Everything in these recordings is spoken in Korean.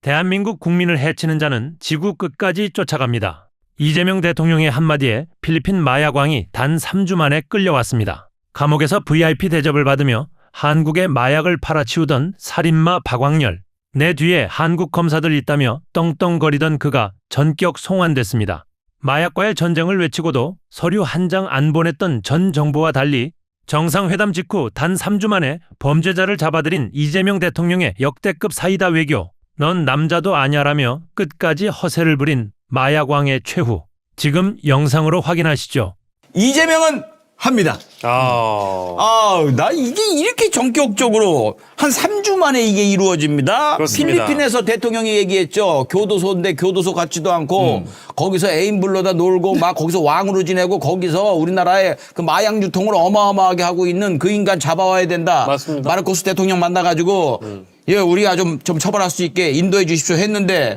대한민국 국민을 해치는 자는 지구 끝까지 쫓아갑니다. 이재명 대통령의 한마디에 필리핀 마약왕이 단 3주 만에 끌려왔습니다. 감옥에서 VIP 대접을 받으며 한국에 마약을 팔아치우던 살인마 박광렬. 내 뒤에 한국 검사들 있다며 떵떵거리던 그가 전격 송환됐습니다. 마약과의 전쟁을 외치고도 서류 한 장 안 보냈던 전 정부와 달리 정상회담 직후 단 3주 만에 범죄자를 잡아들인 이재명 대통령의 역대급 사이다 외교. 넌 남자도 아냐라며 끝까지 허세를 부린 마약왕의 최후. 지금 영상으로 확인하시죠. 이재명은 합니다. 나 이게 이렇게 전격적으로 한 3주 만에 이게 이루어집니다. 그렇습니다. 필리핀에서 대통령이 얘기했죠. 교도소인데 교도소 같지도 않고 거기서 애인 불러다 놀고 막 거기서 왕으로 지내고 거기서 우리나라의 그 마약 유통을 어마어마하게 하고 있는 그 인간 잡아와야 된다. 맞습니다. 마르코스 대통령 만나가지고 예, 우리가 좀 처벌할 수 있게 인도해 주십시오 했는데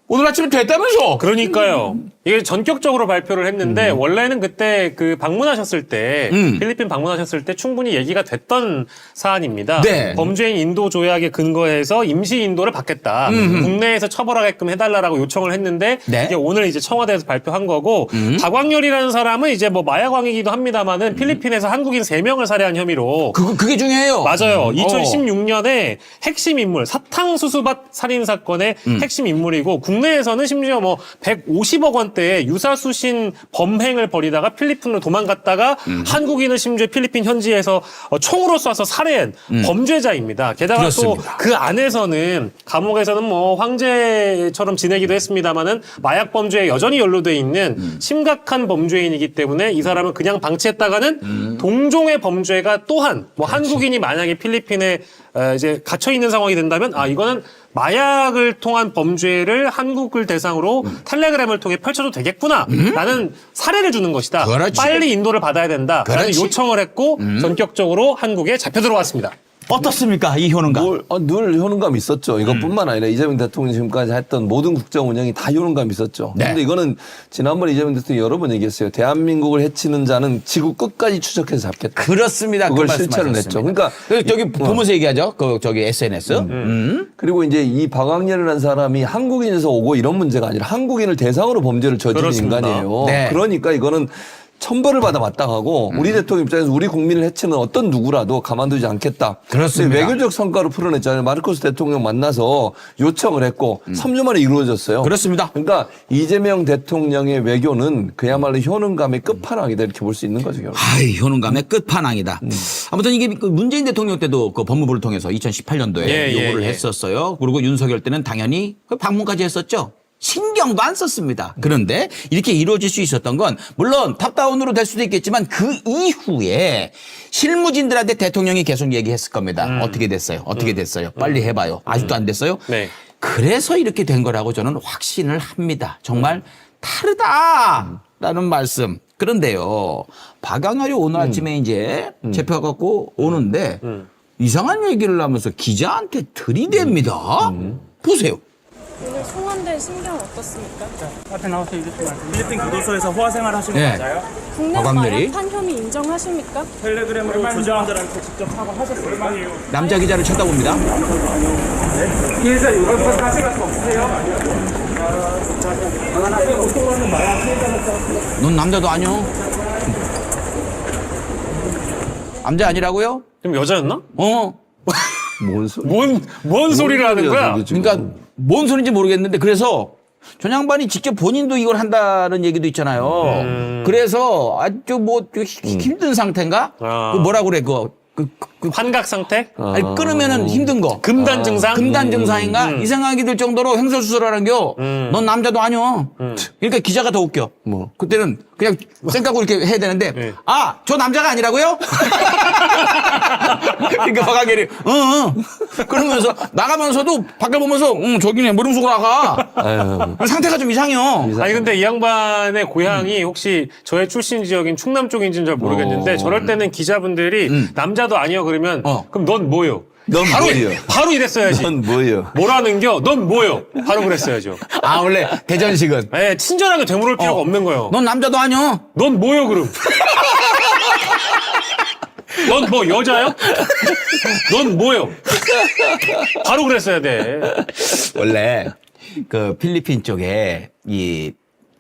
오늘 아침에 됐다면서? 그러니까요. 이게 전격적으로 발표를 했는데 원래는 그때 그 방문하셨을 때 필리핀 방문하셨을 때 충분히 얘기가 됐던 사안입니다. 네. 범죄인 인도 조약에 근거해서 임시 인도를 받겠다. 국내에서 처벌하게끔 해달라라고 요청을 했는데 네. 이게 오늘 이제 청와대에서 발표한 거고 박광렬이라는 사람은 이제 뭐 마약왕이기도 합니다만은 필리핀에서 한국인 3명을 살해한 혐의로 그게 중요해요. 맞아요. 2016년에 핵심 인물, 사탕수수밭 살인 사건의 핵심 인물이고 국내에서는 심지어 뭐 150억 원대의 유사수신 범행을 벌이다가 필리핀으로 도망갔다가 한국인을 심지어 필리핀 현지에서 총으로 쏴서 살해한 범죄자입니다. 게다가 그렇습니다. 또 그 안에서는 감옥에서는 뭐 황제처럼 지내기도 했습니다만은 마약 범죄에 여전히 연루돼 있는 심각한 범죄인이기 때문에 이 사람은 그냥 방치했다가는 동종의 범죄가 또한 뭐 한국인이 만약에 필리핀에 이제 갇혀 있는 상황이 된다면 이거는 마약을 통한 범죄를 한국을 대상으로 텔레그램을 통해 펼쳐도 되겠구나라는 사례를 주는 것이다. 그렇지. 빨리 인도를 받아야 된다라는 그렇지. 요청을 했고 전격적으로 한국에 잡혀 들어왔습니다. 어떻습니까? 이 효능감. 늘 효능감 있었죠. 이것뿐만 아니라 이재명 대통령이 지금까지 했던 모든 국정 운영이 다 효능감 있었죠. 네. 그런데 이거는 지난번에 이재명 대통령이 여러 번 얘기했어요. 대한민국을 해치는 자는 지구 끝까지 추적해서 잡겠다. 그렇습니다. 그걸 그 실체를 냈죠. 그러니까 저기 보면서 얘기하죠. 저기 SNS. 그리고 이제 이 박광렬이라는 사람이 한국인에서 오고 이런 문제가 아니라 한국인을 대상으로 범죄를 저지른 그렇습니다. 인간이에요. 네. 그러니까 이거는 천벌을 받아 마땅하고 우리 대통령 입장에서 우리 국민을 해치는 어떤 누구라도 가만두지 않겠다. 그렇습니다. 근데 외교적 성과로 풀어냈잖아요. 마르코스 대통령 만나서 요청을 했고 3주 만에 이루어졌어요. 그렇습니다. 그러니까 이재명 대통령의 외교는 그야말로 효능감의 끝판왕이다 이렇게 볼 수 있는 거죠. 결국. 효능감의 끝판왕이다. 아무튼 이게 그 문재인 대통령 때도 그 법무부를 통해서 2018년도에 요구를 했었어요. 그리고 윤석열 때는 당연히 그 방문까지 했었죠. 신경도 안 썼습니다. 그런데 이렇게 이루어질 수 있었던 건 물론 탑다운으로 될 수도 있겠지만 그 이후에 실무진들한테 대통령이 계속 얘기했을 겁니다. 어떻게 됐어요? 어떻게 됐어요? 빨리 해봐요. 아직도 안 됐어요? 네. 그래서 이렇게 된 거라고 저는 확신을 합니다. 정말 다르다라는 말씀. 그런데요, 박광렬이 오늘 아침에 이제 잡혀갖고 오는데 이상한 얘기를 하면서 기자한테 들이댑니다. 보세요. 오늘 송환된 심경 어떻습니까? 앞에 나와서 이제 좀 말씀. 필리핀 교도소에서 호화 생활 하신 거 네. 맞아요? 국내 박광렬이? 마약 판 혐의 인정하십니까? 텔레그램으로 조직원들한테 직접 사과하셨어요? 얼마예요? 남자 기자를 쳐다봅니다. 피해자 요구서 사실 같은 거 없으세요? 넌 남자도 아니요. 남자 아니라고요? 그럼 여자였나? 뭔 소리? 뭔 소리를 하는 거야? 그러니까 뭔 소리인지 모르겠는데 그래서 전 양반이 직접 본인도 이걸 한다는 얘기도 있잖아요. 그래서 아주 뭐 힘든 상태인가? 그 뭐라 그래 그 환각 상태? 아니 끊으면은 힘든 거. 금단 증상? 금단 증상인가? 이 생각이 들 정도로 횡설수설하는겨. 넌 남자도 아니여. 그러니까 기자가 더 웃겨. 뭐? 그때는 그냥 생각으로 이렇게 해야 되는데 네. 저 남자가 아니라고요? 그러니까 박광렬이 그러면서 나가면서도 밖을 보면서 저기네 모른 속으로 나가. 상태가 좀 이상해요. 아니 근데 이 양반의 고향이 혹시 저의 출신 지역인 충남 쪽인지는 잘 모르겠는데 저럴 때는 기자분들이 남자도 아니여 그러면 그럼 넌 뭐요? 넌 뭐요? 바로 이랬어야지. 넌 뭐요? 뭐라는겨? 넌 뭐요? 바로 그랬어야죠. 원래 대전식은 예, 친절하게 되물을 필요가 없는 거예요. 넌 남자도 아니여. 넌 뭐요 그럼? 넌 뭐 여자요? 넌 뭐요? 바로 그랬어야 돼. 원래 그 필리핀 쪽에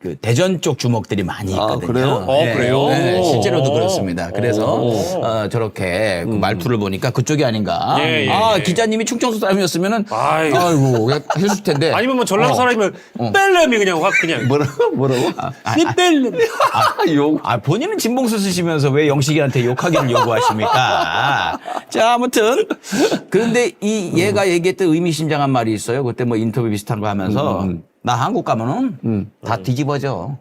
그 대전 쪽 주먹들이 많이 아, 있거든요. 그래요? 그래요? 네, 실제로도 오. 그렇습니다. 그래서 저렇게 그 말투를 보니까 그쪽이 아닌가. 예, 예, 아 예. 기자님이 충청도 사람이었으면은 아이고. 아이고 그냥 했을 텐데. 아니면 뭐 전라도 사람이면 뺄렘이 그냥 확 그냥. 뭐라고? 니 뺄렘. 욕. 본인은 진봉수 쓰시면서 왜 영식이한테 욕하기를 요구하십니까? 자, 아무튼. 그런데 얘가 얘기했던 의미심장한 말이 있어요. 그때 뭐 인터뷰 비슷한 거 하면서. 나 한국 가면은 다 뒤집어져.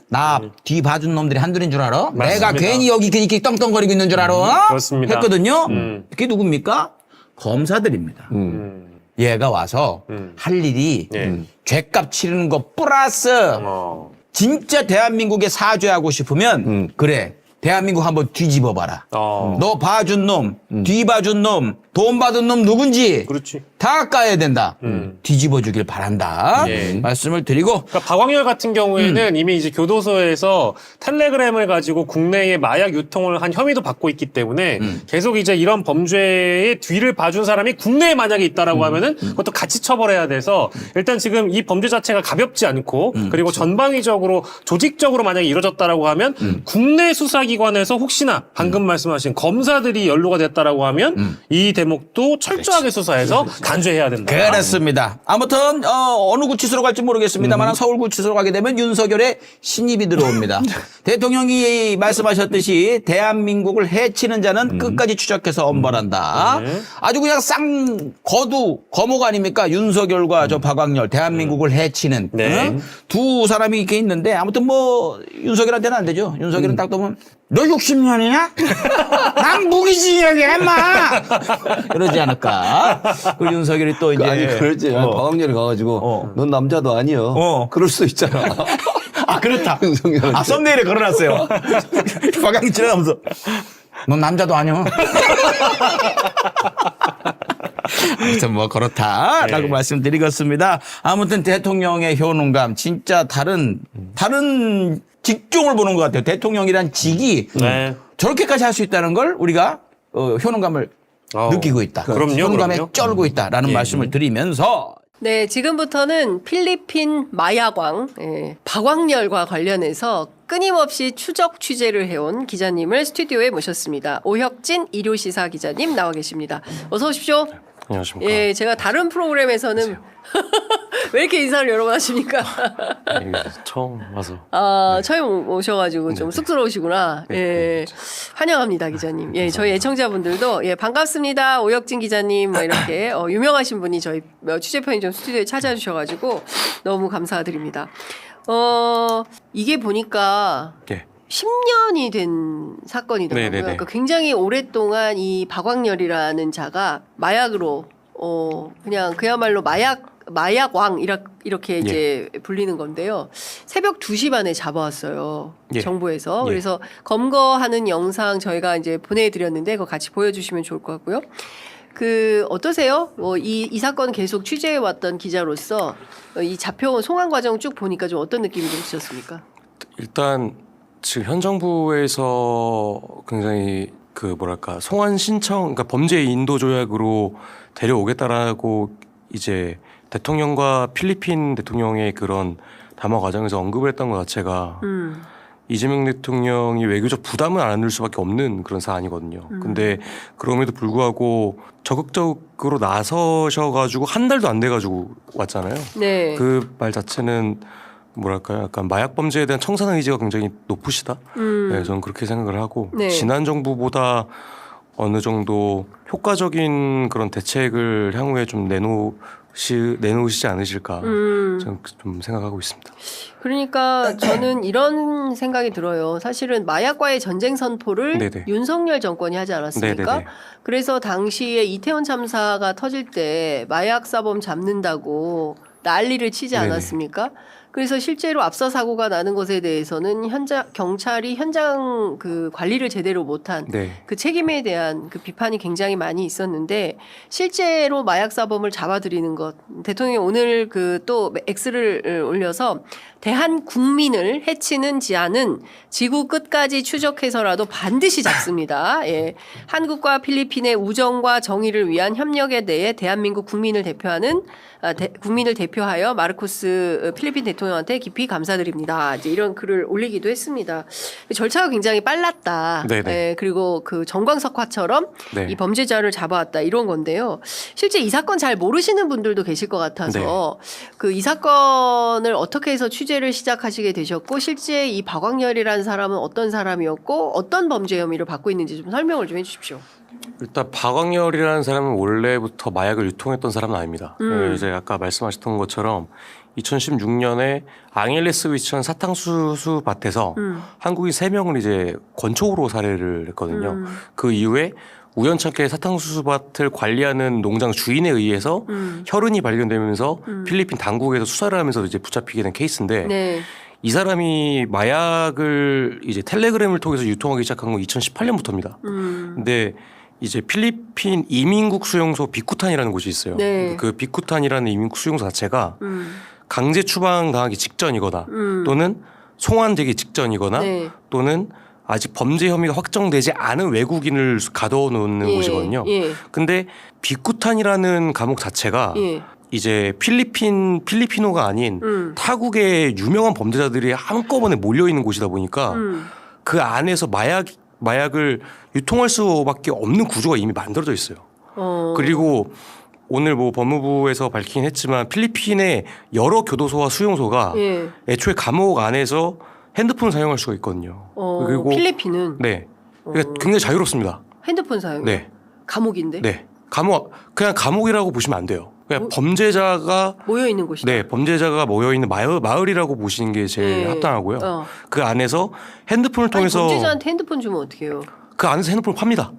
나 뒤 봐준 놈들이 한둘인 줄 알아? 맞습니다. 내가 괜히 여기 이렇게 떵떵거리고 있는 줄 알아? 그렇습니다. 했거든요. 그게 누굽니까? 검사들입니다. 얘가 와서 할 일이 예. 죗값 치르는 거 플러스 어. 진짜 대한민국에 사죄하고 싶으면 그래 대한민국 한번 뒤집어 봐라. 너 봐준 놈, 뒤 봐준 놈, 돈 받은 놈 누군지 그렇지. 다 까야 된다. 뒤집어 주길 바란다. 예. 말씀을 드리고 그러니까 박광열 같은 경우에는 이미 이제 교도소에서 텔레그램을 가지고 국내에 마약 유통을 한 혐의도 받고 있기 때문에 계속 이제 이런 범죄의 뒤를 봐준 사람이 국내에 만약에 있다라고 하면은 그것도 같이 처벌해야 돼서 일단 지금 이 범죄 자체가 가볍지 않고 그리고 전방위적으로 조직적으로 만약에 이루어졌다라고 하면 국내 수사기관에서 혹시나 방금 말씀하신 검사들이 연루가 됐다라고 하면 이 대목도 철저하게 수사해서 단죄해야 된다. 그렇습니다. 아무튼 어느 구치소로 갈지 모르겠습니다만 서울 구치소로 가게 되면 윤석열의 신입이 들어옵니다. 대통령이 말씀하셨듯이 대한민국을 해치는 자는 끝까지 추적해서 엄벌한다. 아주 그냥 거목 아닙니까? 윤석열과 저 박광열 대한민국을 해치는 네. 두 사람이 이렇게 있는데 아무튼 뭐 윤석열한테는 안 되죠. 윤석열은 딱 보면 너 60년이냐? 난 무기징역이야 임마. 그러지 않을까? 그 윤석열이 또 이제 아니 그러지. 박광렬이 가가지고 넌 남자도 아니여. 그럴 수도 있잖아. 아 그렇다. 윤석열한테. 썸네일에 걸어놨어요. 박광렬 지나가면서 넌 남자도 아니여. 아무튼 뭐 그렇다라고 말씀드리겠습니다. 아무튼 대통령의 효능감 진짜 다른 직종을 보는 것 같아요. 대통령이란 직이 네. 저렇게까지 할 수 있다는 걸 우리가 효능감을 느끼고 있다. 그럼요, 효능감에 그럼요. 쩔고 있다라는 말씀을 드리면서 네, 지금부터는 필리핀 마약왕 박광열과 관련해서 끊임없이 추적 취재를 해온 기자님을 스튜디오에 모셨습니다. 오혁진 일요시사 기자님 나와 계십니다. 어서 오십시오. 안녕하십니까. 예, 제가 다른 프로그램에서는 왜 이렇게 인사를 여러 번 하십니까? 처음 와서. 아, 처음 오셔가지고 좀 쑥스러우시구나. 예. 환영합니다, 기자님. 예, 저희 애청자분들도, 예, 반갑습니다. 오혁진 기자님, 뭐 이렇게, 유명하신 분이 저희 취재 편의점 스튜디오에 찾아주셔가지고 너무 감사드립니다. 이게 보니까 예. 10년이 된 사건이더라고요. 네네네. 그러니까 굉장히 오랫동안 이 박광열이라는 자가 마약으로, 그냥 그야말로 마약왕 이렇게 이제 불리는 건데요. 새벽 2시 반에 잡아왔어요. 예. 정부에서. 예. 그래서 검거하는 영상 저희가 이제 보내드렸는데 그거 같이 보여주시면 좋을 것 같고요. 어떠세요? 이 사건 계속 취재해왔던 기자로서 이 잡혀온 송환 과정 쭉 보니까 좀 어떤 느낌이 좀 드셨습니까? 일단 지금 현 정부에서 굉장히 송환 신청, 그러니까 범죄 인도 조약으로 데려오겠다라고 이제 대통령과 필리핀 대통령의 그런 담화 과정에서 언급을 했던 것 자체가 이재명 대통령이 외교적 부담을 안을 수밖에 없는 그런 사안이거든요. 근데 그럼에도 불구하고 적극적으로 나서셔가지고 한 달도 안 돼가지고 왔잖아요. 네. 그 말 자체는 뭐랄까요? 약간 마약 범죄에 대한 청산 의지가 굉장히 높으시다. 네, 저는 그렇게 생각을 하고 네. 지난 정부보다 어느 정도 효과적인 그런 대책을 향후에 좀 내놓으시지 않으실까 저는 좀 생각하고 있습니다. 그러니까 저는 이런 생각이 들어요. 사실은 마약과의 전쟁 선포를 네네. 윤석열 정권이 하지 않았습니까? 네네네. 그래서 당시에 이태원 참사가 터질 때 마약 사범 잡는다고 난리를 치지 네네. 않았습니까? 그래서 실제로 압사 사고가 나는 것에 대해서는 경찰이 현장 그 관리를 제대로 못한 네. 그 책임에 대한 그 비판이 굉장히 많이 있었는데 실제로 마약 사범을 잡아들이는 것 대통령이 오늘 그 또 X를 올려서 대한 국민을 해치는 지안은 지구 끝까지 추적해서라도 반드시 잡습니다. 예. 한국과 필리핀의 우정과 정의를 위한 협력에 대해 대한민국 국민을 대표하여 마르코스 필리핀 대통령한테 깊이 감사드립니다. 이제 이런 글을 올리기도 했습니다. 절차가 굉장히 빨랐다. 네네. 예, 그리고 그 정광석화처럼 네. 이 범죄자를 잡아왔다 이런 건데요. 실제 이 사건 잘 모르시는 분들도 계실 것 같아서 그 이 사건을 어떻게 해서 취재를 시작하시게 되셨고 실제 이 박광렬이라는 사람은 어떤 사람이었고 어떤 범죄 혐의를 받고 있는지 좀 설명을 좀 해주십시오. 일단 박광렬이라는 사람은 원래부터 마약을 유통했던 사람은 아닙니다. 이제 아까 말씀하셨던 것처럼 2016년에 앙헬레스 위치현 사탕수수 밭에서 한국인 3명을 이제 권총으로 살해를 했거든요. 그 이후에 우연찮게 사탕수수밭을 관리하는 농장 주인에 의해서 혈흔이 발견되면서 필리핀 당국에서 수사를 하면서 이제 붙잡히게 된 케이스인데 네. 이 사람이 마약을 이제 텔레그램을 통해서 유통하기 시작한 건 2018년부터입니다. 근데 이제 필리핀 이민국 수용소 비쿠탄이라는 곳이 있어요. 네. 그 비쿠탄이라는 이민국 수용소 자체가 강제 추방당하기 직전이거나 또는 송환되기 직전이거나 네. 또는 아직 범죄 혐의가 확정되지 않은 외국인을 가둬놓는 예, 곳이거든요. 예. 근데 비쿠탄이라는 감옥 자체가 예. 이제 필리피노가 아닌 타국의 유명한 범죄자들이 한꺼번에 몰려 있는 곳이다 보니까 그 안에서 마약을 유통할 수밖에 없는 구조가 이미 만들어져 있어요. 그리고 오늘 뭐 법무부에서 밝히긴 했지만 필리핀의 여러 교도소와 수용소가 예. 애초에 감옥 안에서 핸드폰을 사용할 수가 있거든요. 그리고 필리핀은 네, 그러니까 굉장히 자유롭습니다. 핸드폰 사용. 네, 감옥인데 네, 그냥 감옥이라고 보시면 안 돼요. 그냥 범죄자가 모여 있는 곳이다. 네, 범죄자가 모여 있는 마을이라고 보시는 게 제일 예. 합당하고요. 그 안에서 핸드폰을 아니, 통해서 범죄자한테 핸드폰 주면 어떡해요? 그 안에서 핸드폰을 팝니다.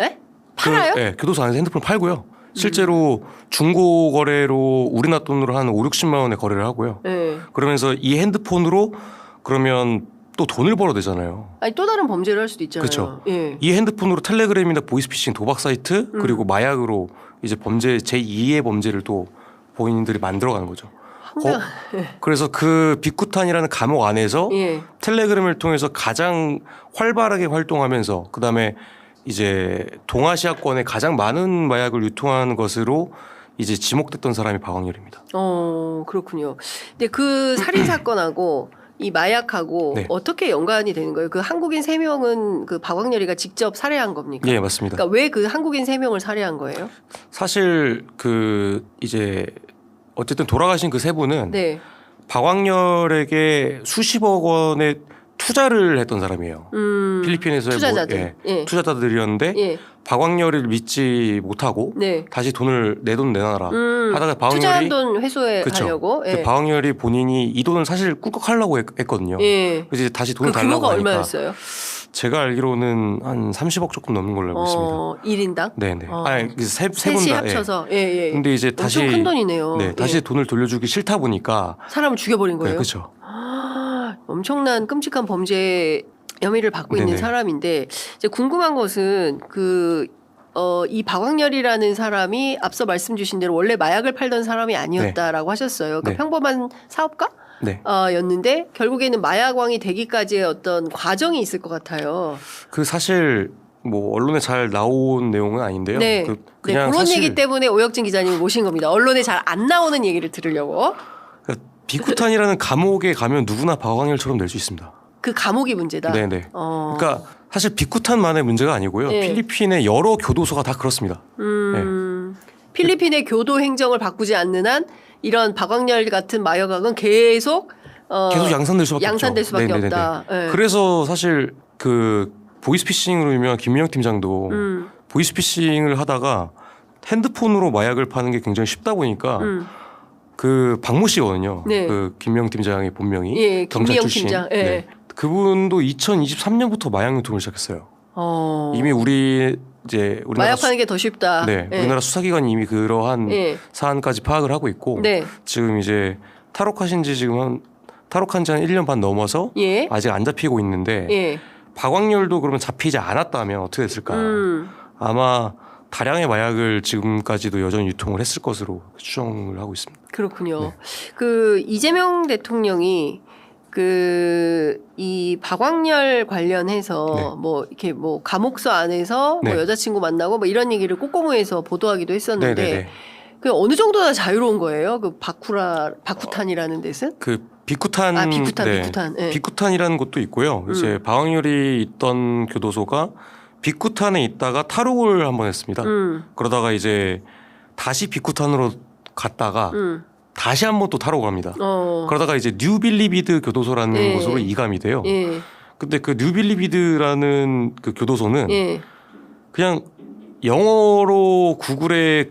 에? 팔아요? 네, 교도소 안에서 핸드폰을 팔고요. 실제로 중고 거래로 우리나라 돈으로 한 5, 60만 원의 거래를 하고요. 네. 그러면서 이 핸드폰으로 그러면 또 돈을 벌어야 되잖아요. 아니 또 다른 범죄를 할 수도 있잖아요. 그렇죠. 예. 이 핸드폰으로 텔레그램이나 보이스피싱 도박 사이트 그리고 마약으로 이제 범죄 제2의 범죄를 또 본인들이 만들어가는 거죠. 그래서 그 비쿠탄이라는 감옥 안에서 예. 텔레그램을 통해서 가장 활발하게 활동하면서 그다음에 이제 동아시아권에 가장 많은 마약을 유통하는 것으로 이제 지목됐던 사람이 박광렬입니다. 그렇군요. 근데 그 살인 사건하고 이 마약하고 네. 어떻게 연관이 되는 거예요? 그 한국인 3명은 그 박광렬이가 직접 살해한 겁니까? 예, 맞습니다. 그러니까 왜 그 한국인 3명을 살해한 거예요? 사실 그 이제 어쨌든 돌아가신 그 세 분은 네. 박광렬에게 수십억 원의 투자를 했던 사람이에요. 필리핀에서의 투자자들. 예. 투자자들이었는데 예. 박광렬을 믿지 못하고 네. 다시 내 돈 내놔라 하다가 투자한 박광렬이 돈 회수해 가려고. 예. 박광렬이 본인이 이 돈을 사실 꿀꺽하려고 했거든요. 예. 그래서 이제 다시 돈을 그 달라고 규모가 하니까 얼마였어요? 제가 알기로는 한 30억 조금 넘는 걸로 알고 있습니다. 1인당? 네네. 아니 세분 셋이 다. 합쳐서. 예. 예. 근데 이제 다시 엄청 큰 돈이네요. 네, 다시 예. 돈을 돌려주기 싫다 보니까 사람을 죽여버린 거예요? 네, 그렇죠. 엄청난 끔찍한 범죄 혐의를 받고 있는 네네. 사람인데 이제 궁금한 것은 이 박광렬이라는 사람이 앞서 말씀 주신 대로 원래 마약을 팔던 사람이 아니었다라고 하셨어요. 그러니까 네. 평범한 사업가? 네. 였는데 결국에는 마약왕이 되기까지의 어떤 과정이 있을 것 같아요. 그 사실 뭐 언론에 잘 나온 내용은 아닌데요. 네. 그냥 그런 사실 얘기 때문에 오혁진 기자님을 모신 겁니다. 언론에 잘 안 나오는 얘기를 들으려고. 비쿠탄이라는 감옥에 가면 누구나 박광렬처럼 될 수 있습니다. 그 감옥이 문제다. 네네. 그러니까 사실 비쿠탄만의 문제가 아니고요. 네. 필리핀의 여러 교도소가 다 그렇습니다. 필리핀의 교도 행정을 바꾸지 않는 한 이런 박광렬 같은 마약왕은 계속 양산될 수밖에 양산될 없죠. 수밖에 네네네네. 없다. 네. 그래서 사실 그 보이스피싱으로 유명한 김민영 팀장도 보이스피싱을 하다가 핸드폰으로 마약을 파는 게 굉장히 쉽다 보니까 그 박모 씨거든요. 네. 그 김명 팀장의 본명이 예, 경찰 김미영 출신. 팀장. 예. 네. 그분도 2023년부터 마약 유통을 시작했어요. 이미 우리나라 마약 파는 게 더 쉽다. 네, 예. 우리나라 수사기관이 이미 그러한 예. 사안까지 파악을 하고 있고 네. 지금 이제 탈옥하신 지 지금 한 탈옥한 지 한 1년 반 넘어서 예. 아직 안 잡히고 있는데 예. 박광렬도 그러면 잡히지 않았다면 어떻게 됐을까? 아마 다량의 마약을 지금까지도 여전히 유통을 했을 것으로 추정을 하고 있습니다. 그렇군요. 네. 그 이재명 대통령이 이 박광렬 관련해서 네. 뭐 이렇게 뭐 감옥서 안에서 네. 뭐 여자친구 만나고 뭐 이런 얘기를 꼬꼬무에서 보도하기도 했었는데 네네네. 그 어느 정도나 자유로운 거예요? 그 바쿠탄이라는 데는? 그 비쿠탄, 비쿠탄. 예. 비쿠탄이라는 곳도 있고요. 이제 박광렬이 있던 교도소가 비쿠탄에 있다가 탈옥을 한번 했습니다. 그러다가 이제 다시 비쿠탄으로 갔다가 다시 한번 또 탈옥을 합니다. 그러다가 이제 뉴빌리비드 교도소라는 예. 곳으로 이감이 돼요. 예. 근데 그 뉴빌리비드라는 그 교도소는 예. 그냥 영어로 구글에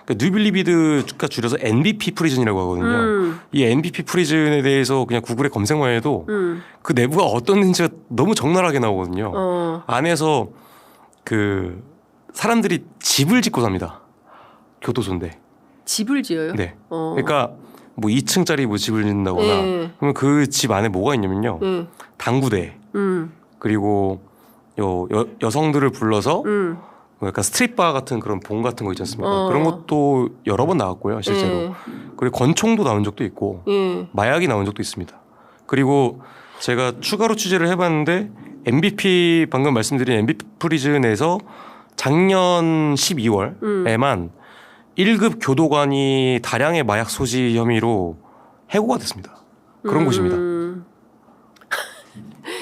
뉴빌리비드가 줄여서 NBP 프리즌이라고 하거든요. 이 NBP 프리즌에 대해서 그냥 구글에 검색만 해도 그 내부가 어떤지가 너무 적나라하게 나오거든요. 안에서 그 사람들이 집을 짓고 삽니다. 교도소인데. 집을 지어요? 네. 그러니까 뭐 2층짜리 뭐 집을 짓는다거나 예. 그러면 그 집 안에 뭐가 있냐면요. 예. 당구대 그리고 여성들을 불러서 뭐 약간 스트릿바 같은 그런 봉 같은 거 있지 않습니까? 그런 것도 여러 번 나왔고요, 실제로. 예. 그리고 권총도 나온 적도 있고 예. 마약이 나온 적도 있습니다. 그리고 제가 추가로 취재를 해봤는데 MVP 방금 말씀드린 MVP 프리즌에서 작년 12월에만 1급 교도관이 다량의 마약 소지 혐의로 해고가 됐습니다. 그런 곳입니다.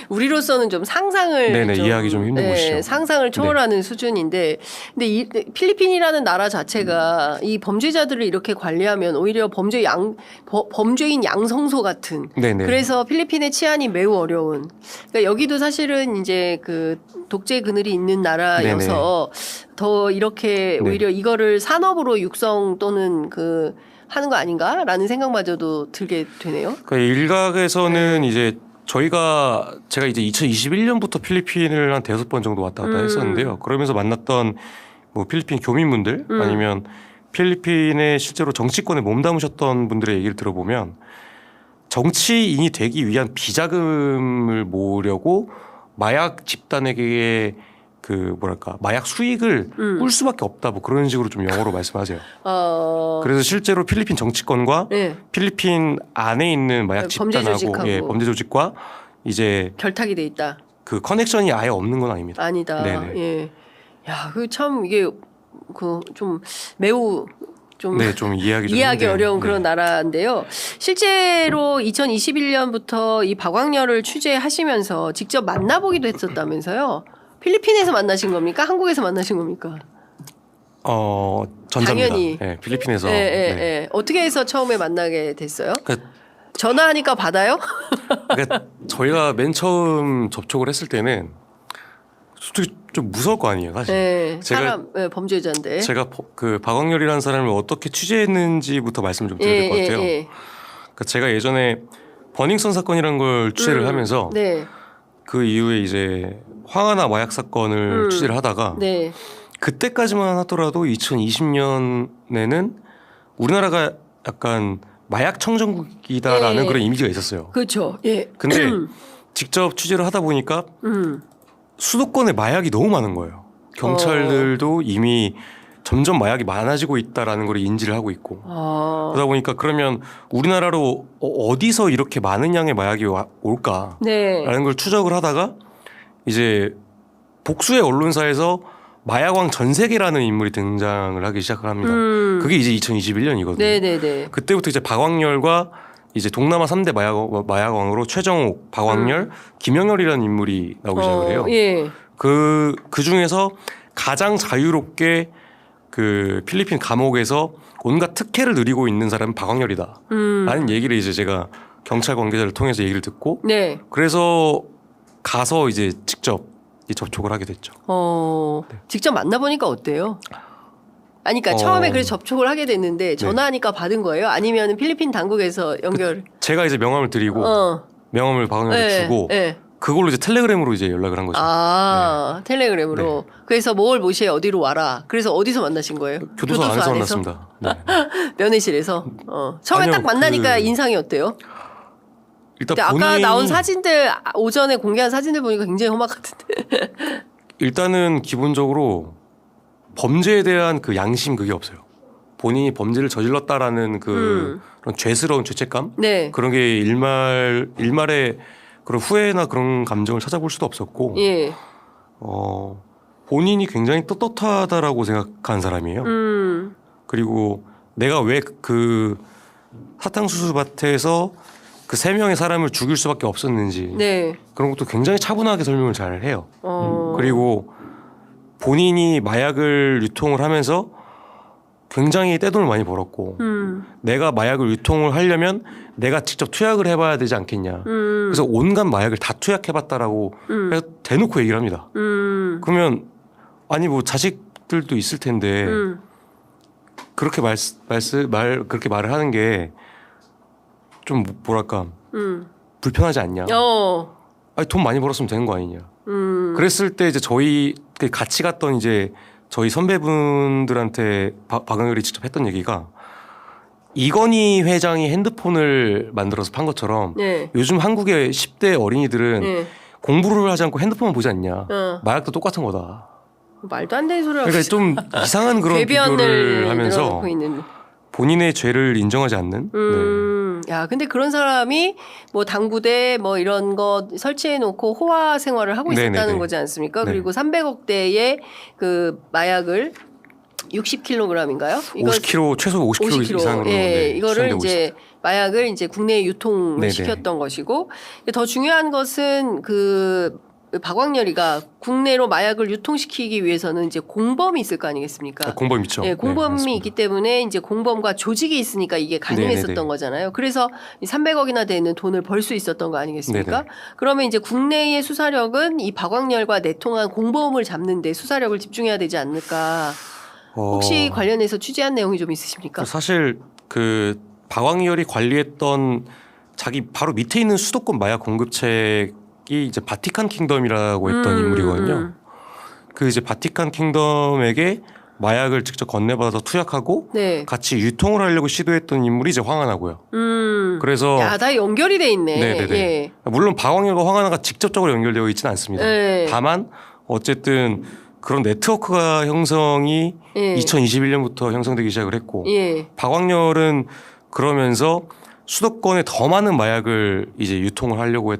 우리로서는 좀 상상을 네네, 이해하기 좀 힘든 곳이죠. 상상을 초월하는 수준인데, 근데 이 필리핀이라는 나라 자체가 이 범죄자들을 이렇게 관리하면 오히려 범죄인 양성소 같은. 네네. 그래서 필리핀의 치안이 매우 어려운. 그러니까 여기도 사실은 이제 그 독재 그늘이 있는 나라여서 더 이렇게 네. 오히려 이거를 산업으로 육성 또는 그 하는 거 아닌가라는 생각마저도 들게 되네요. 그러니까 일각에서는 이제 제가 이제 2021년부터 필리핀을 한 5번 정도 왔다 갔다 했었는데요. 그러면서 만났던 뭐 필리핀 교민분들 아니면 필리핀에 실제로 정치권에 몸담으셨던 분들의 얘기를 들어보면 정치인이 되기 위한 비자금을 모으려고 마약 집단에게 그 뭐랄까 마약 수익을 꿀 수밖에 없다 뭐 그런 식으로 좀 영어로 말씀하세요. 그래서 실제로 필리핀 정치권과 네. 필리핀 안에 있는 마약 범죄 집단하고 조직하고. 범죄 조직과 이제 결탁이 돼 있다. 그 커넥션이 아예 없는 건 아닙니다. 아니다. 네네. 예. 야, 그 참 이게 그 좀 매우 좀 네, 좀 이해하기 좀 이해하기 힘든, 어려운 네. 그런 나라인데요. 실제로 2021년부터 이 박광렬을 취재하시면서 직접 만나보기도 했었다면서요. 필리핀에서 만나신 겁니까? 한국에서 만나신 겁니까? 전자입니다. 당연히. 네, 필리핀에서. 예, 예, 네. 예. 어떻게 해서 처음에 만나게 됐어요? 그러니까, 전화하니까 받아요? 그러니까 저희가 맨 처음 접촉을 했을 때는 솔직히 좀 무서울 거 아니에요, 사실. 예. 제가- 사람 범죄자인데. 제가 그 박광렬이라는 사람을 어떻게 취재했는지부터 말씀을 좀 드려야 될 것 같아요. 그러니까 제가 예전에 버닝썬 사건이라는 걸 취재를 하면서 네. 그 이후에 이제 황하나 마약 사건을 취재를 하다가 네. 그때까지만 하더라도 2020년에는 우리나라가 약간 마약 청정국이다라는 예. 그런 이미지가 있었어요. 그렇죠. 예. 근데 직접 취재를 하다 보니까 수도권에 마약이 너무 많은 거예요. 경찰들도 이미 점점 마약이 많아지고 있다라는 걸 인지를 하고 있고 그러다 보니까 그러면 우리나라로 어디서 이렇게 많은 양의 마약이 올까라는 네. 걸 추적을 하다가 이제 복수의 언론사에서 마약왕 전세계라는 인물이 등장을 하기 시작을 합니다. 그게 이제 2021년이거든요. 네네네. 그때부터 이제 박광렬과 이제 동남아 3대 마약왕으로 최정옥, 박광렬, 김영렬이라는 인물이 나오기 시작을 해요. 예. 그 중에서 가장 자유롭게 그 필리핀 감옥에서 온갖 특혜를 누리고 있는 사람은 박광렬이다. 라는 얘기를 이제 제가 경찰 관계자를 통해서 얘기를 듣고 네. 그래서 가서 이제 직접 접촉을 하게 됐죠. 직접 만나보니까 어때요? 아니, 그러니까 처음에 그래서 접촉을 하게 됐는데 전화하니까 받은 거예요? 아니면 필리핀 당국에서 연결? 제가 이제 명함을 드리고 명함을 박광렬에 네, 주고 네. 그걸로 이제 텔레그램으로 이제 연락을 한 거죠. 텔레그램으로. 그래서 뭘 모시에 어디로 와라. 그래서 어디서 만나신 거예요? 교도소 안에서 만났습니다. 네. 면회실에서. 처음에 아니요, 딱 만나니까 인상이 어때요? 일단 근데 아까 본인이 나온 사진들 오전에 공개한 사진들 보니까 굉장히 험악하던데. 일단은 기본적으로 범죄에 대한 그 양심 그게 없어요. 본인이 범죄를 저질렀다라는 그런 죄스러운 죄책감 네. 그런 게 일말의 그런 후회나 그런 감정을 찾아볼 수도 없었고 예. 본인이 굉장히 떳떳하다라고 생각한 사람이에요. 그리고 내가 왜 그 사탕수수 밭에서 그 3명의 사람을 죽일 수밖에 없었는지 네. 그런 것도 굉장히 차분하게 설명을 잘 해요. 어. 그리고 본인이 마약을 유통을 하면서 굉장히 떼돈을 많이 벌었고 내가 마약을 유통을 하려면 내가 직접 투약을 해봐야 되지 않겠냐. 그래서 온갖 마약을 다 투약해봤다라고 그래서 대놓고 얘기를 합니다. 그러면 아니 뭐 자식들도 있을 텐데 그렇게 그렇게 말을 하는 게 좀 뭐랄까 불편하지 않냐. 아니 돈 많이 벌었으면 되는 거 아니냐. 그랬을 때 이제 저희 같이 갔던 이제 저희 선배분들한테 박영렬이 직접 했던 얘기가 이건희 회장이 핸드폰을 만들어서 판 것처럼 네. 요즘 한국의 10대 어린이들은 네. 공부를 하지 않고 핸드폰만 보지 않냐. 어. 마약도 똑같은 거다. 말도 안 되는 소리를 그러니까 좀 이상한 그런 비교를 궤변을 하면서 늘어놓고 있는. 본인의 죄를 인정하지 않는. 야, 근데 그런 사람이 뭐 당구대 뭐 이런 거 설치해 놓고 호화 생활을 하고 있었다는 네네네. 거지 않습니까? 네. 그리고 300억대의 그 마약을 60kg인가요? 50kg 최소 50kg 이상으로 예, 네, 이거를 추정되고 이제 있습니다. 마약을 이제 국내에 유통을 네네. 시켰던 것이고 더 중요한 것은 그 박광렬이가 국내로 마약을 유통시키기 위해서는 이제 공범이 있을 거 아니겠습니까? 공범 있죠. 예, 공범이 네, 맞습니다. 있기 때문에 이제 공범과 조직이 있으니까 이게 가능했었던 네네네. 거잖아요. 그래서 이 300억이나 되는 돈을 벌 수 있었던 거 아니겠습니까? 네네. 그러면 이제 국내의 수사력은 이 박광렬과 내통한 공범을 잡는데 수사력을 집중해야 되지 않을까? 혹시 관련해서 취재한 내용이 좀 있으십니까? 사실 그 박광렬이 관리했던 자기 바로 밑에 있는 수도권 마약 공급책이 이제 바티칸 킹덤이라고 했던 인물이거든요. 그 이제 바티칸 킹덤에게 마약을 직접 건네받아서 투약하고 네. 같이 유통을 하려고 시도했던 인물이 이제 황하나고요. 그래서 야, 다 연결이 돼 있네. 네네네. 예. 물론 박광렬과 황하나가 직접적으로 연결되어 있지는 않습니다. 네. 다만 어쨌든 그런 네트워크가 형성이 예. 2021년부터 형성되기 시작을 했고 예. 박광렬은 그러면서 수도권에 더 많은 마약을 이제 유통을 하려고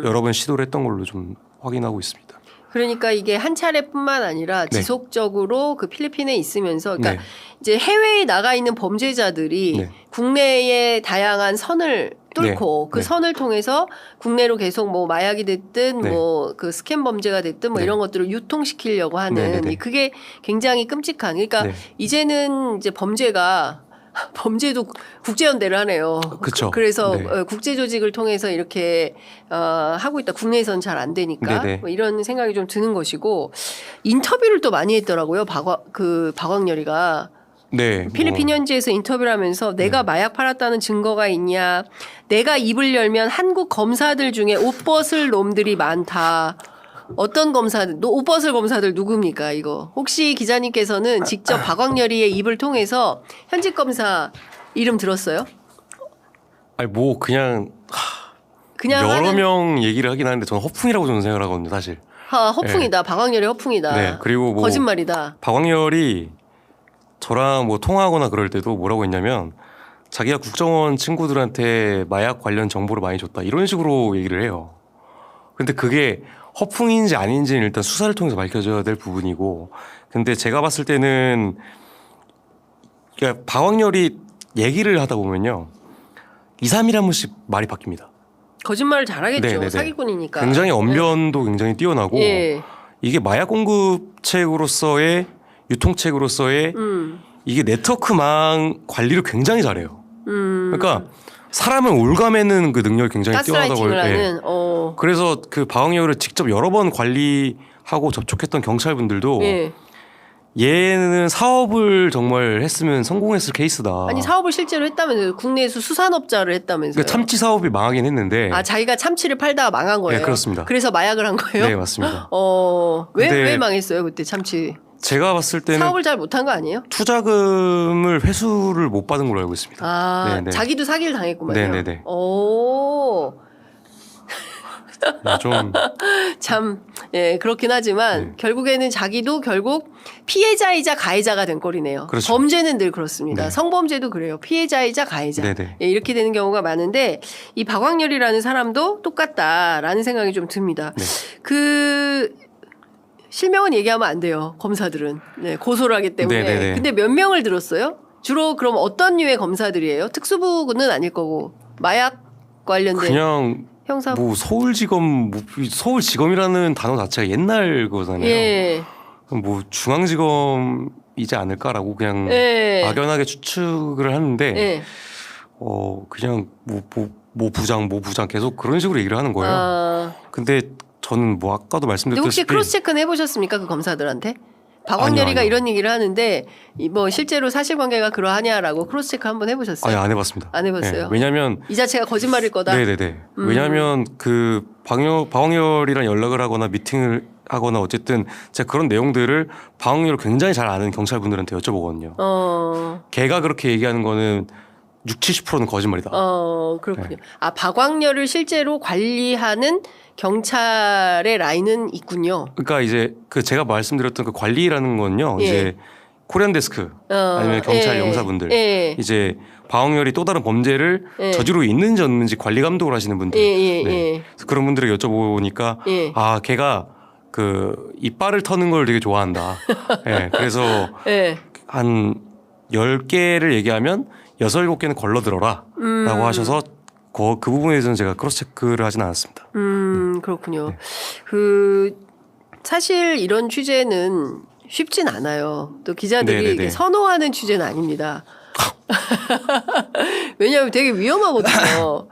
여러 번 시도를 했던 걸로 좀 확인하고 있습니다. 그러니까 이게 한 차례뿐만 아니라 네. 지속적으로 그 필리핀에 있으면서 그러니까 네. 이제 해외에 나가 있는 범죄자들이 네. 국내의 다양한 선을 뚫고 네. 그 네. 선을 통해서 국내로 계속 뭐 마약이 됐든 네. 뭐 그 스캔 범죄가 됐든 뭐 네. 이런 것들을 유통시키려고 하는 네, 네, 네. 그게 굉장히 끔찍한 그러니까 네. 이제는 이제 범죄도 국제연대를 하네요. 그쵸. 그래서 네. 국제 조직을 통해서 이렇게 하고 있다. 국내에서는 잘 안 되니까 네네. 뭐 이런 생각이 좀 드는 것이고 인터뷰를 또 많이 했더라고요. 박광렬이가 네. 필리핀 뭐, 현지에서 인터뷰를 하면서 내가 마약 팔았다는 증거가 있냐? 내가 입을 열면 한국 검사들 중에 옷 벗을 놈들이 많다. 어떤 검사들, 옷 벗을 검사들 누굽니까, 이거? 혹시 기자님께서는 직접 박광렬이의 입을 통해서 현직 검사 이름 들었어요? 아니 뭐 그냥 그냥 여러 하는- 명 얘기를 하긴 하는데 저는 허풍이라고 저는 생각을 하거든요, 사실. 허풍이다. 박광렬이 허풍이다. 네. 그리고 뭐 거짓말이다. 박광렬이 저랑 뭐 통화하거나 그럴 때도 뭐라고 했냐면 자기가 국정원 친구들한테 마약 관련 정보를 많이 줬다 이런 식으로 얘기를 해요. 근데 그게 허풍인지 아닌지는 일단 수사를 통해서 밝혀져야 될 부분이고, 근데 제가 봤을 때는 그러니까 박광렬이 얘기를 하다 보면요 2, 3일에 한 번씩 말이 바뀝니다. 거짓말을 잘하겠죠. 네네네. 사기꾼이니까. 굉장히 언변도 굉장히 뛰어나고 예. 이게 마약 공급책으로서의 유통책으로서의 이게 네트워크망 관리를 굉장히 잘해요. 그러니까 사람을 올가매는 그 능력이 굉장히 뛰어나다고 가스라이팅을 예. 하는. 그래서 그 박광렬을 직접 여러 번 관리하고 접촉했던 경찰분들도 예. 얘는 사업을 정말 했으면 성공했을 케이스다. 아니 사업을 실제로 했다면서요. 국내에서 수산업자를 했다면서요. 그러니까 참치 사업이 망하긴 했는데. 아 자기가 참치를 팔다가 망한 거예요. 네, 그렇습니다. 그래서 마약을 한 거예요. 네, 맞습니다. 왜 근데 망했어요 그때 참치? 제가 봤을 때는 사업을 잘 못한 거 아니에요? 투자금을 회수를 못 받은 걸로 알고 있습니다. 아 네네. 자기도 사기를 당했구만요. 네네네. 오 좀 참, 예, 그렇긴 하지만 결국에는 자기도 결국 피해자이자 가해자가 된 꼴이네요. 그렇죠. 범죄는 늘 그렇습니다. 네. 성범죄도 그래요. 피해자이자 가해자. 네네. 예, 이렇게 되는 경우가 많은데 이 박광렬이라는 사람도 똑같다라는 생각이 좀 듭니다. 네. 그 실명은 얘기하면 안 돼요. 검사들은. 네, 고소를 하기 때문에. 네네네. 근데 몇 명을 들었어요? 주로 그럼 어떤 류의 검사들이에요? 특수부는 아닐 거고 마약 관련된 그냥 형사 뭐 서울지검이라는 단어 자체가 옛날 거잖아요. 예. 뭐 중앙지검이지 않을까라고 그냥 예. 막연하게 추측을 하는데 예. 그냥 뭐 부장 계속 그런 식으로 얘기를 하는 거예요. 아, 근데 저는 뭐 아까도 근데 혹시 말씀드렸다시피 크로스 체크는 해보셨습니까? 그 검사들한테? 박광렬이가 아니요. 이런 얘기를 하는데 뭐 실제로 사실관계가 그러하냐라고 크로스 체크 한번 해보셨어요? 아니 안 해봤습니다. 안 해봤어요? 네, 왜냐하면 이 자체가 거짓말일 거다. 네네네. 왜냐하면 그 박광렬이랑 연락을 하거나 미팅을 하거나 어쨌든 제가 그런 내용들을 박광렬을 굉장히 잘 아는 경찰분들한테 여쭤보거든요. 걔가 그렇게 얘기하는 거는 60-70%는 거짓말이다. 그렇군요. 네. 아, 박광렬을 실제로 관리하는 경찰의 라인은 있군요. 그러니까 이제 그 제가 말씀드렸던 그 관리라는 건요. 예. 이제 코리안 데스크 아니면 경찰 예. 영사분들 예. 이제 박광렬이 또 다른 범죄를 예. 저지르고 있는지 없는지 관리 감독을 하시는 분들 예. 그래서 그런 분들에게 여쭤보니까 예. 아 걔가 그 이빨을 터는 걸 되게 좋아한다. 예. 그래서 예. 한 10개를 얘기하면 6, 7개는 걸러들어라 라고 하셔서 그 부분에 대해서는 제가 크로스 체크를 하진 않았습니다. 그렇군요. 네. 그 사실 이런 취재는 쉽진 않아요. 또 기자들이 네네네. 이렇게 선호하는 취재는 아닙니다. 왜냐하면 되게 위험하거든요.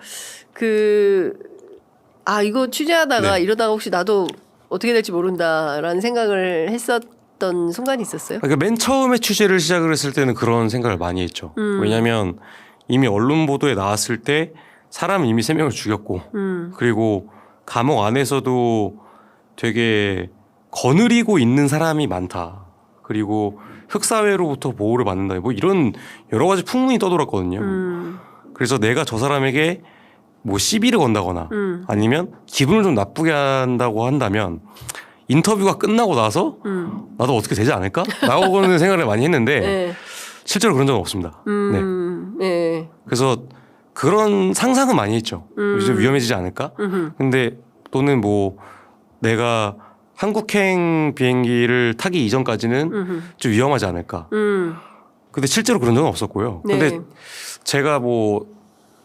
이거 취재하다가 네. 이러다가 혹시 나도 어떻게 될지 모른다라는 생각을 했었던 순간이 있었어요. 그러니까 맨 처음에 취재를 시작을 했을 때는 그런 생각을 많이 했죠. 왜냐하면 이미 언론 보도에 나왔을 때 사람은 이미 3명을 죽였고 그리고 감옥 안에서도 되게 거느리고 있는 사람이 많다. 그리고 흑사회로부터 보호를 받는다. 뭐 이런 여러 가지 풍문이 떠돌았거든요. 그래서 내가 저 사람에게 뭐 시비를 건다거나 아니면 기분을 좀 나쁘게 한다고 한다면 인터뷰가 끝나고 나서 나도 어떻게 되지 않을까? 라고는 생각을 많이 했는데 네. 실제로 그런 적은 없습니다. 네. 네. 그래서 그런 상상은 많이 했죠. 이제 위험해지지 않을까? 근데 또는 뭐 내가 한국행 비행기를 타기 이전까지는 좀 위험하지 않을까? 근데 실제로 그런 적은 없었고요. 네. 근데 제가 뭐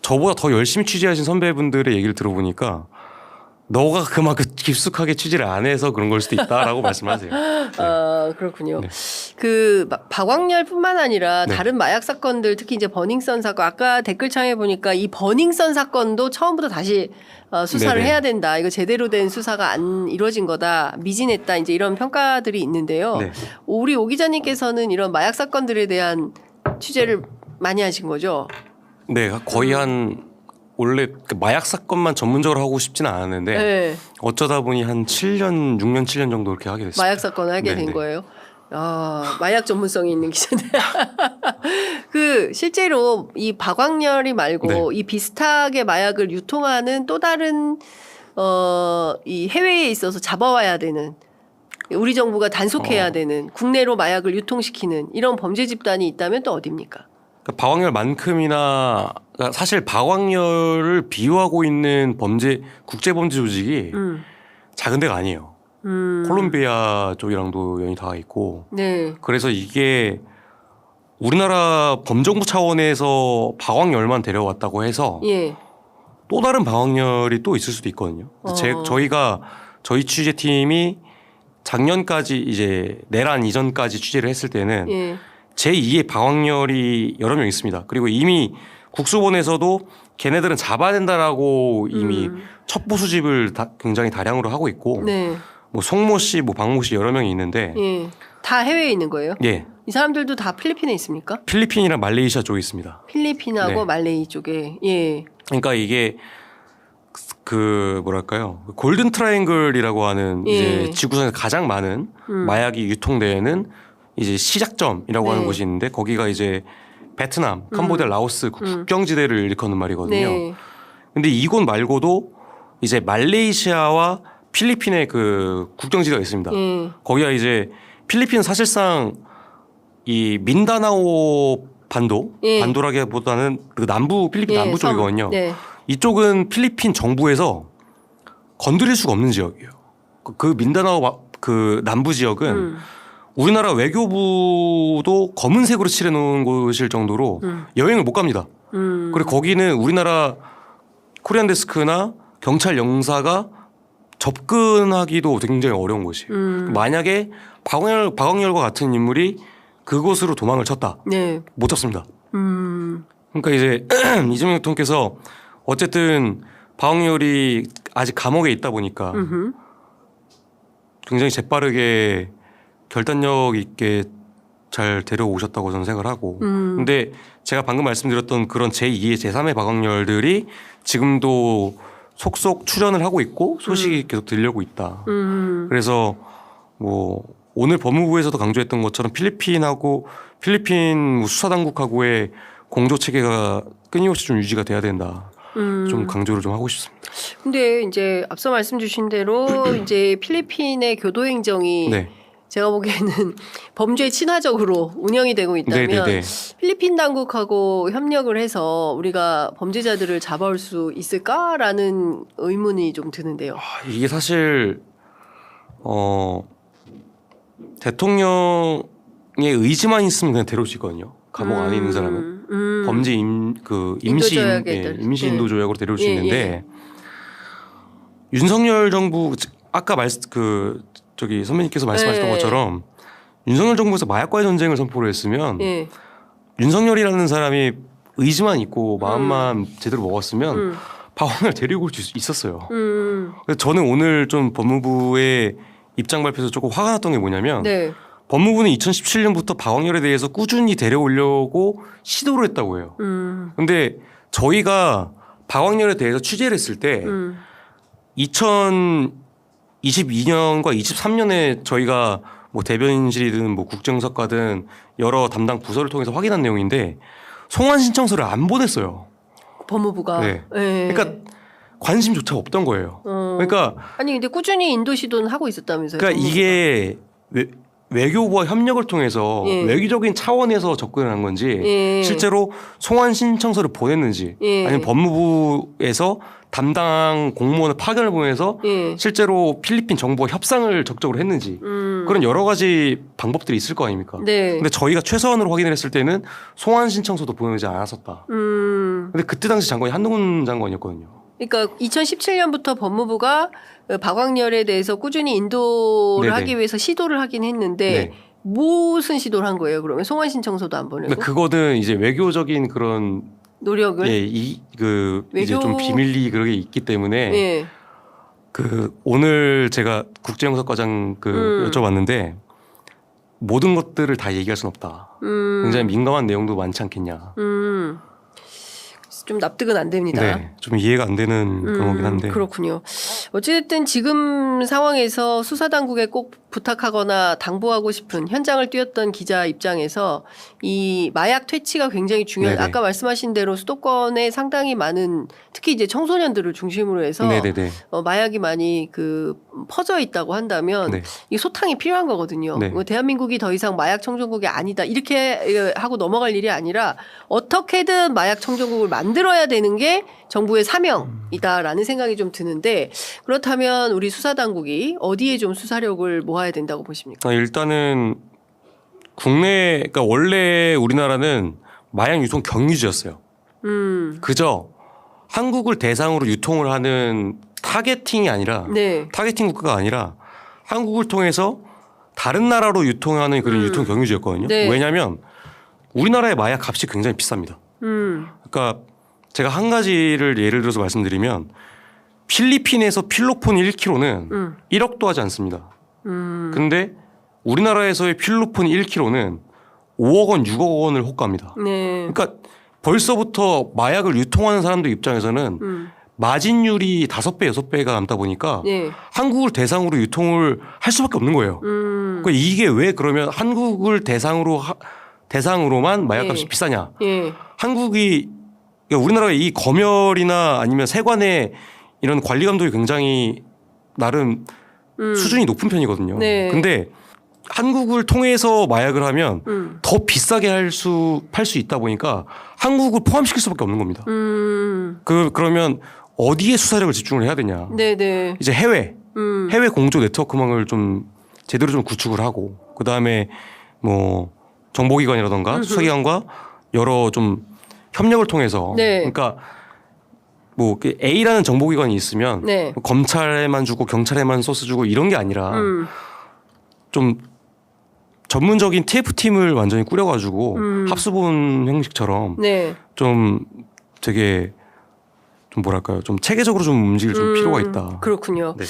저보다 더 열심히 취재하신 선배분들의 얘기를 들어보니까 너가 그만큼 깊숙하게 취재를 안 해서 그런 걸 수도 있다라고 말씀하세요. 네. 아, 그렇군요. 네. 그 박광렬뿐만 아니라 네. 다른 마약 사건들, 특히 이제 버닝썬 사건, 아까 댓글창에 보니까 이 버닝썬 사건도 처음부터 다시 수사를 네네. 해야 된다. 이거 제대로 된 수사가 안 이루어진 거다. 미진했다. 이제 이런 평가들이 있는데요. 네. 우리 오 기자님께서는 이런 마약 사건들에 대한 취재를 많이 하신 거죠? 네, 거의 한 원래 그 마약 사건만 전문적으로 하고 싶지는 않았는데 네. 어쩌다 보니 한 7년, 6년, 7년 정도 그렇게 하게 됐습니다. 마약 사건을 하게 된 네네. 거예요. 아, 마약 전문성이 있는 기자들. 그 실제로 이 박광렬이 말고 네. 이 비슷하게 마약을 유통하는 또 다른 이 해외에 있어서 잡아와야 되는 우리 정부가 단속해야 되는 국내로 마약을 유통시키는 이런 범죄 집단이 있다면 또 어디입니까? 그러니까 박광렬만큼이나 그러니까 사실 박광렬을 비유하고 있는 국제 범죄 조직이 작은 데가 아니에요. 콜롬비아 쪽이랑도 연이 닿아 있고 네. 그래서 이게 우리나라 범정부 차원에서 박광렬만 데려왔다고 해서 예. 또 다른 박광렬이 또 있을 수도 있거든요. 그래서 저희 취재팀이 작년까지 이제 내란 이전까지 취재를 했을 때는 예. 제2의 박광렬이 여러 명 있습니다. 그리고 이미 국수본에서도 걔네들은 잡아야 된다라고 이미 첩보 수집을 굉장히 다량으로 하고 있고 네. 뭐 송모 씨, 뭐 박모 씨 여러 명이 있는데 예. 다 해외에 있는 거예요? 예, 이 사람들도 다 필리핀에 있습니까? 필리핀이랑 말레이시아 쪽에 있습니다. 필리핀하고 네. 말레이 쪽에. 예. 그러니까 이게 그 뭐랄까요 골든 트라이앵글이라고 하는 예. 이제 지구상에서 가장 많은 마약이 유통되는 이제 시작점이라고 네. 하는 곳이 있는데 거기가 이제 베트남, 캄보디아, 라오스 국경지대를 일컫는 말이거든요. 네. 근데 이곳 말고도 이제 말레이시아와 필리핀의 그 국경지대가 있습니다. 거기가 이제 필리핀은 사실상 이 민다나오 반도, 반도라기보다는 그 남부 필리핀 남부 쪽이거든요. 이쪽은 필리핀 정부에서 건드릴 수가 없는 지역이에요. 그 민다나오 그 남부 지역은 우리나라 외교부도 검은색으로 칠해놓은 곳일 정도로 여행을 못 갑니다. 그리고 거기는 우리나라 코리안 데스크나 경찰 영사가 접근하기도 굉장히 어려운 곳이에요. 만약에 박광렬과 같은 인물이 그곳으로 도망을 쳤다. 못 잡습니다. 그러니까 이제 이재명 대통령께서 어쨌든 박광렬이 아직 감옥에 있다 보니까 굉장히 재빠르게 결단력 있게 잘 데려오셨다고 저는 생각을 하고 근데 제가 방금 말씀드렸던 그런 제2의 제3의 박광렬들이 지금도 속속 출연을 하고 있고 소식이 계속 들려오고 있다. 그래서 뭐 오늘 법무부에서도 강조했던 것처럼 필리핀 수사당국하고의 공조 체계가 끊임없이 좀 유지가 돼야 된다. 좀 강조를 좀 하고 싶습니다. 근데 이제 앞서 말씀 주신 대로 이제 필리핀의 교도 행정이 네. 제가 보기에는 범죄 친화적으로 운영이 되고 있다면 네네네. 필리핀 당국하고 협력을 해서 우리가 범죄자들을 잡아올 수 있을까라는 의문이 좀 드는데요. 이게 사실 대통령의 의지만 있으면 그냥 데려올 수 있거든요. 감옥 안에 있는 사람은 범죄 임시 인도 조약으로 데려올 수 있는데 윤석열 정부 아까 저기 선배님께서 말씀하셨던 것처럼 윤석열 정부에서 마약과의 전쟁을 선포를 했으면 윤석열이라는 사람이 의지만 있고 마음만 제대로 먹었으면 박광렬 데리고 올 수 있었어요. 그래서 저는 오늘 좀 법무부의 입장 발표에서 조금 화가 났던 게 뭐냐면 법무부는 2017년부터 박광렬에 대해서 꾸준히 데려오려고 시도를 했다고 해요. 근데 저희가 박광렬에 대해서 취재를 했을 때 2022년과 23년에 저희가 뭐 대변인실이든 뭐 국정석과든 여러 담당 부서를 통해서 확인한 내용인데 송환 신청서를 안 보냈어요. 법무부가. 네. 그러니까 관심조차 없던 거예요. 그러니까 아니 근데 꾸준히 인도 시도는 하고 있었다면서요. 그러니까 법무부가. 이게 외교부와 협력을 통해서 외교적인 차원에서 접근을 한 건지 실제로 송환 신청서를 보냈는지 아니면 법무부에서 담당 공무원을 파견을 보내서 실제로 필리핀 정부와 협상을 적극적으로 했는지 그런 여러 가지 방법들이 있을 거 아닙니까? 근데 저희가 최소한으로 확인을 했을 때는 송환 신청서도 보내지 않았었다. 근데 그때 당시 장관이 한동훈 장관이었거든요. 그러니까 2017년부터 법무부가 박광렬에 대해서 꾸준히 인도를 하기 위해서 시도를 하긴 했는데 무슨 시도를 한 거예요? 그러면 송환 신청서도 안 보내고? 그거는 이제 외교적인 그런 노력을 이제 좀 비밀리 그런 게 있기 때문에 오늘 제가 국제영사과장 여쭤봤는데 모든 것들을 다 얘기할 수는 없다. 굉장히 민감한 내용도 많지 않겠냐. 좀 납득은 안 됩니다. 네, 좀 이해가 안 되는 그런 거긴 한데. 그렇군요. 어쨌든 지금 상황에서 수사당국에 꼭 부탁하거나 당부하고 싶은 현장을 뛰었던 기자 입장에서 이 마약 퇴치가 굉장히 중요한. 네네. 아까 말씀하신 대로 수도권에 상당히 많은 특히 이제 청소년들을 중심으로 해서 마약이 많이 퍼져 있다고 한다면 이 소탕이 필요한 거거든요. 대한민국이 더 이상 마약 청정국이 아니다 이렇게 하고 넘어갈 일이 아니라 어떻게든 마약 청정국을 만들어야 되는 게 정부의 사명이다라는 생각이 좀 드는데 그렇다면 우리 수사당국이 어디에 좀 수사력을 모아야 된다고 보십니까? 일단은 그러니까 원래 우리나라는 마약 유통 경유지였어요. 그저 한국을 대상으로 유통을 하는 타겟팅이 아니라 타겟팅 국가가 아니라 한국을 통해서 다른 나라로 유통하는 그런 유통 경유지였거든요. 왜냐하면 우리나라의 마약 값이 굉장히 비쌉니다. 그러니까 제가 한 가지를 예를 들어서 말씀드리면 필리핀에서 필로폰 1kg는 1억도 하지 않습니다. 근데 우리나라에서의 필로폰 1kg는 5억 원, 6억 원을 호가합니다. 그러니까 벌써부터 마약을 유통하는 사람들 입장에서는 마진율이 5배, 6배가 남다 보니까 한국을 대상으로 유통을 할 수밖에 없는 거예요. 그러니까 이게 왜 그러면 한국을 대상으로만 마약값이 비싸냐. 한국이 그러니까 우리나라의 이 검열이나 아니면 세관의 이런 관리 감독이 굉장히 나름 수준이 높은 편이거든요. 네. 근데 한국을 통해서 마약을 하면 더 비싸게 팔 수 있다 보니까 한국을 포함시킬 수밖에 없는 겁니다. 그러면 어디에 수사력을 집중을 해야 되냐. 네네. 이제 해외 공조 네트워크망을 좀 제대로 좀 구축을 하고 그 다음에 뭐 정보기관이라던가 수사기관과 여러 좀 협력을 통해서 네. 그러니까 뭐 A라는 정보기관이 있으면 네. 뭐 검찰에만 주고 경찰에만 소스 주고 이런 게 아니라 좀 전문적인 TF팀을 완전히 꾸려가지고 합수본 형식처럼 네. 좀 되게 좀 뭐랄까요 좀 체계적으로 좀 움직일 좀 필요가 있다. 그렇군요. 네.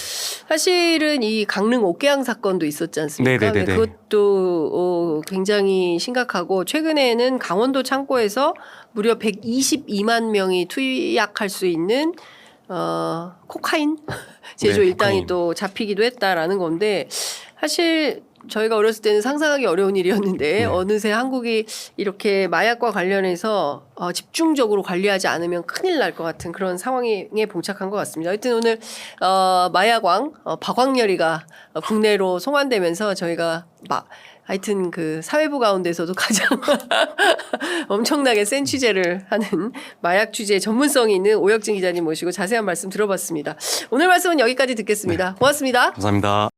사실은 이 강릉 옥계양 사건도 있었지 않습니까? 네네네네. 그것도 굉장히 심각하고 최근에는 강원도 창고에서 무려 122만 명이 투약할 수 있는 코카인 제조 네, 일당이 코카인. 또 잡히기도 했다라는 건데 사실 저희가 어렸을 때는 상상하기 어려운 일이었는데 어느새 한국이 이렇게 마약과 관련해서 집중적으로 관리하지 않으면 큰일 날 것 같은 그런 상황에 봉착한 것 같습니다. 하여튼 오늘 마약왕 박광렬이가 국내로 송환되면서 저희가 하여튼 그 사회부 가운데서도 가장 엄청나게 센 취재를 하는 마약 취재 전문성이 있는 오혁진 기자님 모시고 자세한 말씀 들어봤습니다. 오늘 말씀은 여기까지 듣겠습니다. 고맙습니다. 감사합니다.